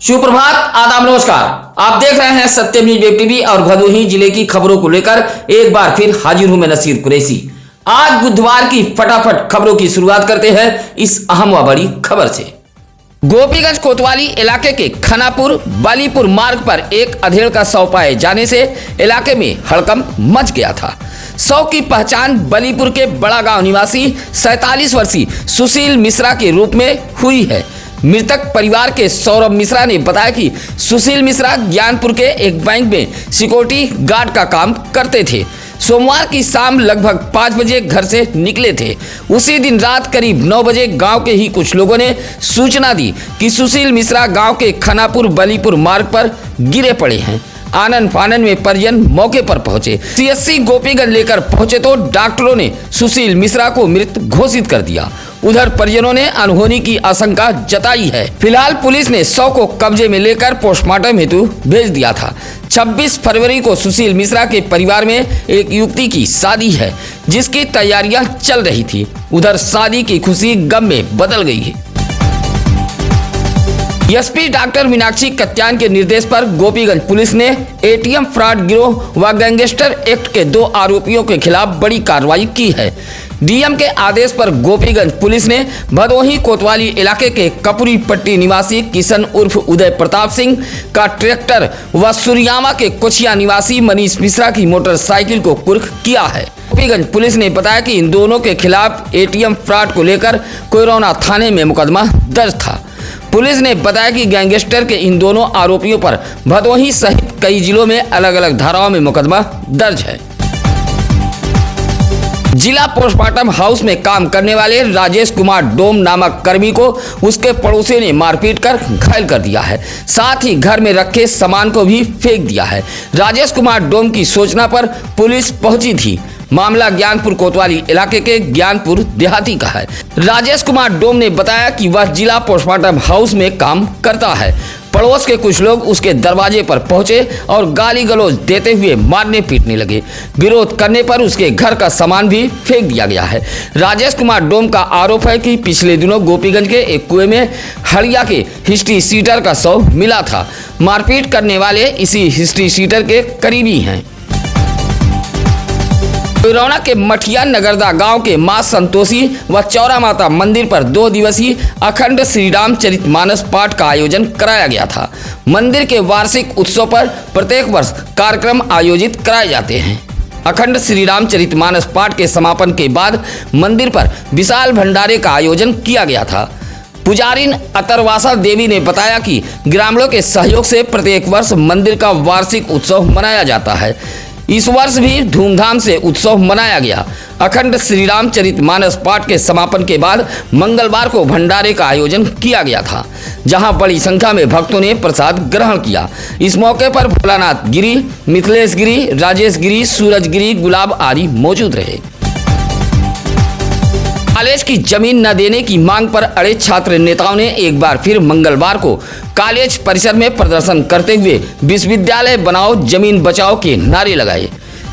सुप्रभात, आदाब, नमस्कार। आप देख रहे हैं सत्यम न्यूज वेब टीवी और भदोही जिले की खबरों को लेकर एक बार फिर हाजिर हूं मैं नसीर कुरैशी। आज बुधवार की फटाफट खबरों की शुरुआत करते हैं इस अहम व बड़ी खबर से। गोपीगंज कोतवाली इलाके के खनापुर बालीपुर मार्ग पर एक अधेड़ का शव पाए जाने से इलाके में हड़कंप मच गया था। शव की पहचान बलीपुर के बड़ा गांव निवासी 47 वर्षीय सुशील मिश्रा के रूप में हुई है। मृतक परिवार के सौरभ मिश्रा ने बताया कि सुशील मिश्रा ज्ञानपुर के एक बैंक में सिक्योरिटी गार्ड का काम करते थे। सोमवार की शाम लगभग 5 बजे घर से निकले थे। उसी दिन रात करीब 9 बजे गांव के ही कुछ लोगों ने सूचना दी कि सुशील मिश्रा गांव के खनापुर बलीपुर मार्ग पर गिरे पड़े हैं। आनन फानन में परिजन मौके पर पहुंचे। सीएससी गोपीगंज लेकर पहुंचे तो डॉक्टरों ने सुशील मिश्रा को मृत घोषित कर दिया। उधर परिजनों ने अनहोनी की आशंका जताई है। फिलहाल पुलिस ने शव को कब्जे में लेकर पोस्टमार्टम हेतु भेज दिया था। 26 फरवरी को सुशील मिश्रा के परिवार में एक युवती की शादी है, जिसकी तैयारियां चल रही थी। उधर शादी की खुशी गम में बदल गई है। एसपी डॉक्टर मीनाक्षी कत्यान के निर्देश पर गोपीगंज पुलिस ने एटीएम फ्रॉड गिरोह व गैंगस्टर एक्ट के 2 आरोपियों के खिलाफ बड़ी कार्रवाई की है। डीएम के आदेश पर गोपीगंज पुलिस ने भदोही कोतवाली इलाके के कपूरी पट्टी निवासी किशन उर्फ उदय प्रताप सिंह का ट्रैक्टर व सुरियामा के कोचिया निवासी मनीष मिश्रा की मोटरसाइकिल को कुर्क किया है। गोपीगंज पुलिस ने बताया कि इन दोनों के खिलाफ एटीएम फ्रॉड को लेकर कोयरौना थाने में मुकदमा दर्ज था। पुलिस ने बताया कि गैंगस्टर के इन दोनों आरोपियों पर भदोही सहित कई जिलों में अलग अलग धाराओं में मुकदमा दर्ज है। जिला पोस्टमार्टम हाउस में काम करने वाले राजेश कुमार डोम नामक कर्मी को उसके पड़ोसी ने मारपीट कर घायल कर दिया है। साथ ही घर में रखे सामान को भी फेंक दिया है। राजेश कुमार डोम की सूचना पर पुलिस पहुंची थी। मामला ज्ञानपुर कोतवाली इलाके के ज्ञानपुर देहाती का है। राजेश कुमार डोम ने बताया कि वह जिला पोस्टमार्टम हाउस में काम करता है। पड़ोस के कुछ लोग उसके दरवाजे पर पहुंचे और गाली गलौज देते हुए मारने पीटने लगे। विरोध करने पर उसके घर का सामान भी फेंक दिया गया है। राजेश कुमार डोम का आरोप है कि पिछले दिनों गोपीगंज के एक कुएं में हड़िया के हिस्ट्री सीटर का शव मिला था। मारपीट करने वाले इसी हिस्ट्री सीटर के करीबी हैं। कोयरौना के मठिया नगरदा गांव के मां संतोषी व चौरा माता मंदिर पर 2 दिवसीय अखंड श्री राम चरितमानस पाठ का आयोजन कराया गया था। मंदिर के वार्षिक उत्सव पर प्रत्येक वर्ष कार्यक्रम आयोजित कराए जाते हैं। अखंड श्री राम चरितमानस पाठ के समापन के बाद मंदिर पर विशाल भंडारे का आयोजन किया गया था। पुजारिन अतरवासा देवी ने बताया कि ग्रामीणों के सहयोग से प्रत्येक वर्ष मंदिर का वार्षिक उत्सव मनाया जाता है। इस वर्ष भी धूमधाम से उत्सव मनाया गया। अखंड श्री राम चरितमानस पाठ के समापन के बाद मंगलवार को भंडारे का आयोजन किया गया था, जहां बड़ी संख्या में भक्तों ने प्रसाद ग्रहण किया। इस मौके पर भोलानाथ गिरी, मिथिलेश गिरी, राजेश गिरी, सूरज गिरी, गुलाब आदि मौजूद रहे। कॉलेज की जमीन न देने की मांग पर अड़े छात्र नेताओं ने एक बार फिर मंगलवार को कॉलेज परिसर में प्रदर्शन करते हुए विश्वविद्यालय बनाओ जमीन बचाओ के नारे लगाए।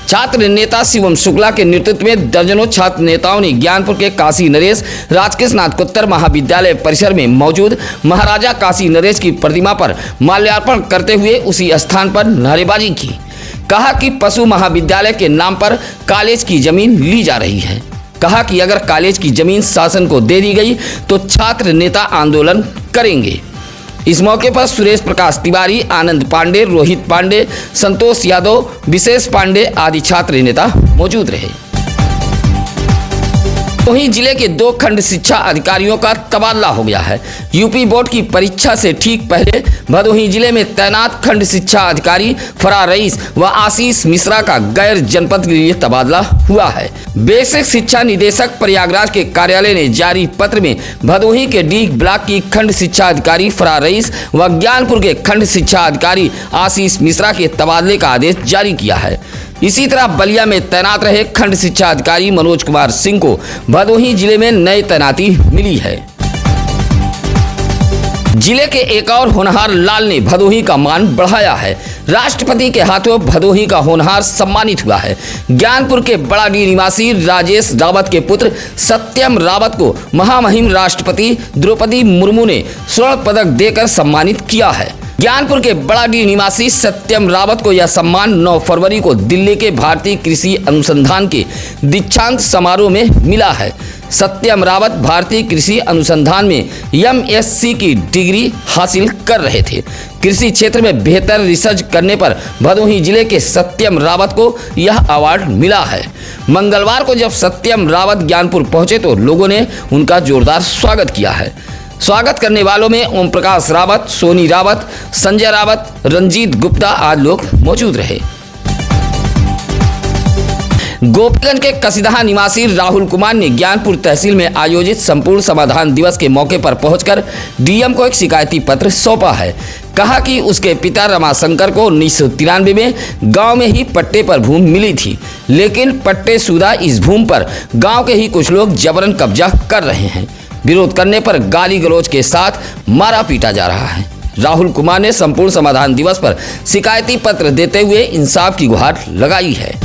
छात्र नेता शिवम शुक्ला के नेतृत्व में दर्जनों छात्र नेताओं ने ज्ञानपुर के काशी नरेश राजकृष्णात्तर महाविद्यालय परिसर में मौजूद महाराजा काशी नरेश की प्रतिमा पर माल्यार्पण करते हुए उसी स्थान पर नारेबाजी की। कहा कि पशु महाविद्यालय के नाम पर कॉलेज की जमीन ली जा रही है। कहा कि अगर कॉलेज की जमीन शासन को दे दी गई तो छात्र नेता आंदोलन करेंगे। इस मौके पर सुरेश प्रकाश तिवारी, आनंद पांडे, रोहित पांडे, संतोष यादव, विशेष पांडे आदि छात्र नेता मौजूद रहे। वहीं जिले के 2 खंड शिक्षा अधिकारियों का तबादला हो गया है। यूपी बोर्ड की परीक्षा से ठीक पहले भदोही जिले में तैनात खंड शिक्षा अधिकारी फरार रईस व आशीष मिश्रा का गैर जनपद के लिए तबादला हुआ है। बेसिक शिक्षा निदेशक प्रयागराज के कार्यालय ने जारी पत्र में भदोही के डी ब्लॉक की खंड शिक्षा अधिकारी फरार रईस व ज्ञानपुर के खंड शिक्षा अधिकारी आशीष मिश्रा के तबादले का आदेश जारी किया है। इसी तरह बलिया में तैनात रहे खंड शिक्षा अधिकारी मनोज कुमार सिंह को भदोही जिले में नई तैनाती मिली है। जिले के एक और होनहार लाल ने भदोही का मान बढ़ाया है। राष्ट्रपति के हाथों भदोही का होनहार सम्मानित हुआ है। ज्ञानपुर के बड़ाडी निवासी राजेश रावत के पुत्र सत्यम रावत को महामहिम राष्ट्रपति द्रौपदी मुर्मू ने स्वर्ण पदक देकर सम्मानित किया है। ज्ञानपुर के बड़ाडीह निवासी सत्यम रावत को यह सम्मान 9 फरवरी को दिल्ली के भारतीय कृषि अनुसंधान के दीक्षांत समारोह में मिला है। सत्यम रावत भारतीय कृषि अनुसंधान में MSc की डिग्री हासिल कर रहे थे। कृषि क्षेत्र में बेहतर रिसर्च करने पर भदोही जिले के सत्यम रावत को यह अवार्ड मिला है। मंगलवार को जब सत्यम रावत ज्ञानपुर पहुंचे तो लोगों ने उनका जोरदार स्वागत किया है। स्वागत करने वालों में ओम प्रकाश रावत, सोनी रावत, संजय रावत, रंजीत गुप्ता आदि लोग मौजूद रहे। गोपीगंज के कसीदहा निवासी राहुल कुमार ने ज्ञानपुर तहसील में आयोजित संपूर्ण समाधान दिवस के मौके पर पहुंचकर डीएम को एक शिकायती पत्र सौंपा है। कहा कि उसके पिता रमाशंकर को 1993 में गांव में ही पट्टे पर भूमि मिली थी, लेकिन पट्टेशुदा इस भूमि पर गांव के ही कुछ लोग जबरन कब्जा कर रहे हैं। विरोध करने पर गाली गलौज के साथ मारा पीटा जा रहा है। राहुल कुमार ने संपूर्ण समाधान दिवस पर शिकायती पत्र देते हुए इंसाफ की गुहार लगाई है।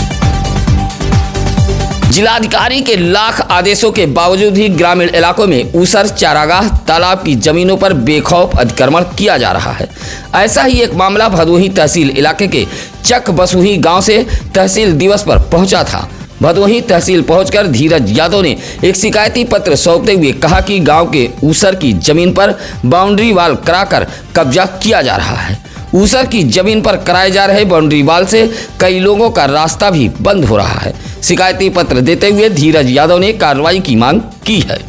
जिलाधिकारी के लाख आदेशों के बावजूद ही ग्रामीण इलाकों में ऊसर, चारागाह, तालाब की जमीनों पर बेखौफ अतिक्रमण किया जा रहा है। ऐसा ही एक मामला भदोही तहसील इलाके के चक बसुही गांव से तहसील दिवस पर पहुंचा था। भदोही तहसील पहुंचकर धीरज यादव ने एक शिकायती पत्र सौंपते हुए कहा कि गांव के ऊसर की जमीन पर बाउंड्री वाल कराकर कब्जा किया जा रहा है। ऊसर की जमीन पर कराए जा रहे बाउंड्री वाल से कई लोगों का रास्ता भी बंद हो रहा है। शिकायती पत्र देते हुए धीरज यादव ने कार्रवाई की मांग की है।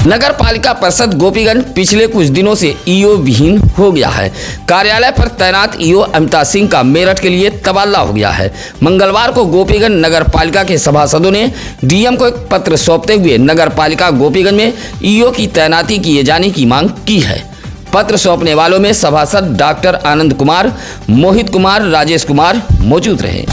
नगर पालिका परिषद गोपीगंज पिछले कुछ दिनों से ईओ विहीन हो गया है। कार्यालय पर तैनात ईओ अमिता सिंह का मेरठ के लिए तबादला हो गया है। मंगलवार को गोपीगंज नगर पालिका के सभासदों ने डीएम को एक पत्र सौंपते हुए नगर पालिका गोपीगंज में ईओ की तैनाती किए जाने की मांग की है। पत्र सौंपने वालों में सभासद डॉक्टर आनंद कुमार, मोहित कुमार, राजेश कुमार मौजूद रहे।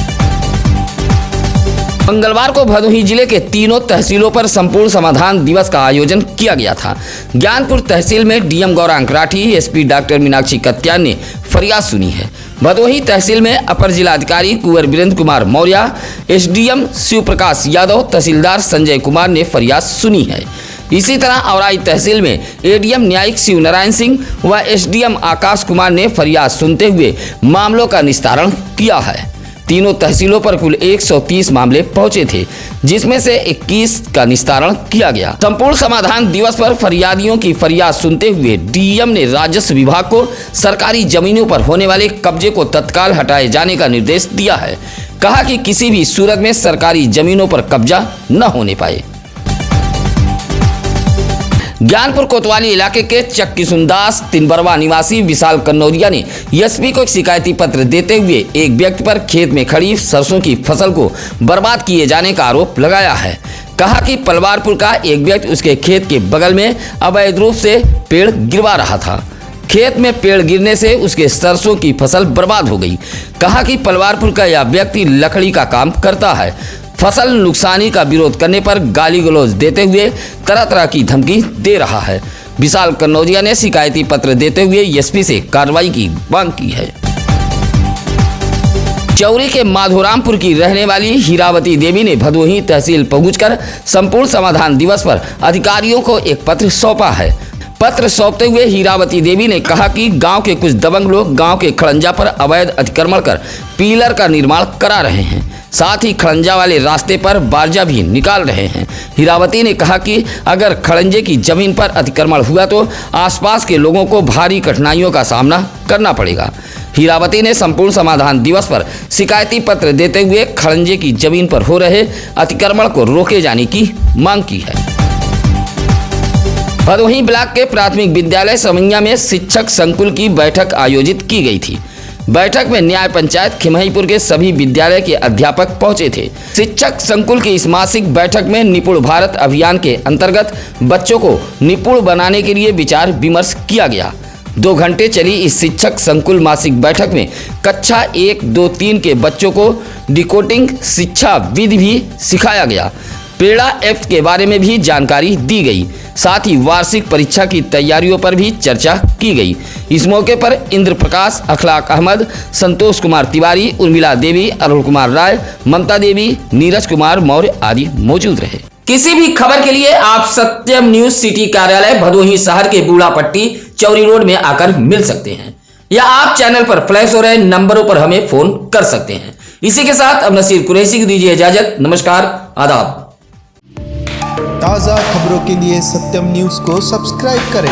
मंगलवार को भदोही जिले के तीनों तहसीलों पर संपूर्ण समाधान दिवस का आयोजन किया गया था। ज्ञानपुर तहसील में DM Gaurang Rathi, SP doctor Meenakshi Katyan ने फरियाद सुनी है। भदोही तहसील में अपर जिलाधिकारी कुंवर वीरेंद्र कुमार मौर्य, एसडीएम शिव प्रकाश यादव, तहसीलदार संजय कुमार ने फरियाद सुनी है। इसी तरह औराई तहसील में एडीएम न्यायिक शिव नारायण सिंह व एसडीएम आकाश कुमार ने फरियाद सुनते हुए मामलों का निस्तारण किया है। तीनों तहसीलों पर कुल 130 मामले पहुंचे थे, जिसमें से 21 का निस्तारण किया गया। संपूर्ण समाधान दिवस पर फरियादियों की फरियाद सुनते हुए डीएम ने राजस्व विभाग को सरकारी जमीनों पर होने वाले कब्जे को तत्काल हटाए जाने का निर्देश दिया है। कहा कि किसी भी सूरत में सरकारी जमीनों पर कब्जा न होने पाए। ज्ञानपुर कोतवाली इलाके के चक किशुनदास तिनबरवा निवासी विशाल कन्नौरिया ने एसपी को एक शिकायती पत्र देते हुए एक व्यक्ति पर खेत में खड़ी सरसों की फसल को बर्बाद किए जाने का आरोप लगाया है। कहा कि पलवारपुर का एक व्यक्ति उसके खेत के बगल में अवैध रूप से पेड़ गिरवा रहा था। खेत में पेड़ गिरने से उसके सरसों की फसल बर्बाद हो गई। कहा कि पलवारपुर का यह व्यक्ति लकड़ी का काम करता है। फसल नुकसानी का विरोध करने पर गाली गलौज देते हुए तरह तरह की धमकी दे रहा है। विशाल कन्नौजिया ने शिकायती पत्र देते हुए एसपी से कार्रवाई की मांग की है। चौरी के माधोरामपुर की रहने वाली हीरावती देवी ने भदोही तहसील पहुंचकर संपूर्ण समाधान दिवस पर अधिकारियों को एक पत्र सौंपा है। पत्र सौंपते हुए हीरावती देवी ने कहा कि गांव के कुछ दबंग लोग गांव के खड़ंजा पर अवैध अतिक्रमण कर पिलर का निर्माण करा रहे हैं। साथ ही खड़ंजा वाले रास्ते पर बारजा भी निकाल रहे हैं। हीरावती ने कहा कि अगर खड़ंजे की जमीन पर अतिक्रमण हुआ तो आसपास के लोगों को भारी कठिनाइयों का सामना करना पड़ेगा। हीरावती ने संपूर्ण समाधान दिवस पर शिकायती पत्र देते हुए खड़ंजे की जमीन पर हो रहे अतिक्रमण को रोके जाने की मांग की है। भदोही ब्लॉक के प्राथमिक विद्यालय समैया में शिक्षक संकुल की बैठक आयोजित की गई थी। बैठक में न्याय पंचायत खिमहीपुर के सभी विद्यालय के अध्यापक पहुंचे थे। शिक्षक संकुल की इस मासिक बैठक में निपुण भारत अभियान के अंतर्गत बच्चों को निपुण बनाने के लिए विचार विमर्श किया गया। 2 घंटे चली इस शिक्षक संकुल मासिक बैठक में कक्षा 1, 2, 3 के बच्चों को डिकोडिंग शिक्षा विधि भी सिखाया गया। पेड़ा एक्ट के बारे में भी जानकारी दी गई। साथ ही वार्षिक परीक्षा की तैयारियों पर भी चर्चा की गई। इस मौके पर इंद्र प्रकाश, अखलाक अहमद, संतोष कुमार तिवारी, उर्मिला देवी, अरुण कुमार राय, ममता देवी, नीरज कुमार मौर्य आदि मौजूद रहे। किसी भी खबर के लिए आप सत्यम न्यूज सिटी कार्यालय भदोही शहर के बूढ़ा पट्टी चौरी रोड में आकर मिल सकते हैं, या आप चैनल पर फ्लैश हो रहे नंबरों पर हमें फोन कर सकते हैं। इसी के साथ अब नसीर कुरैशी को दीजिए इजाजत। नमस्कार, आदाब। ताज़ा खबरों के लिए सत्यम न्यूज़ को सब्सक्राइब करें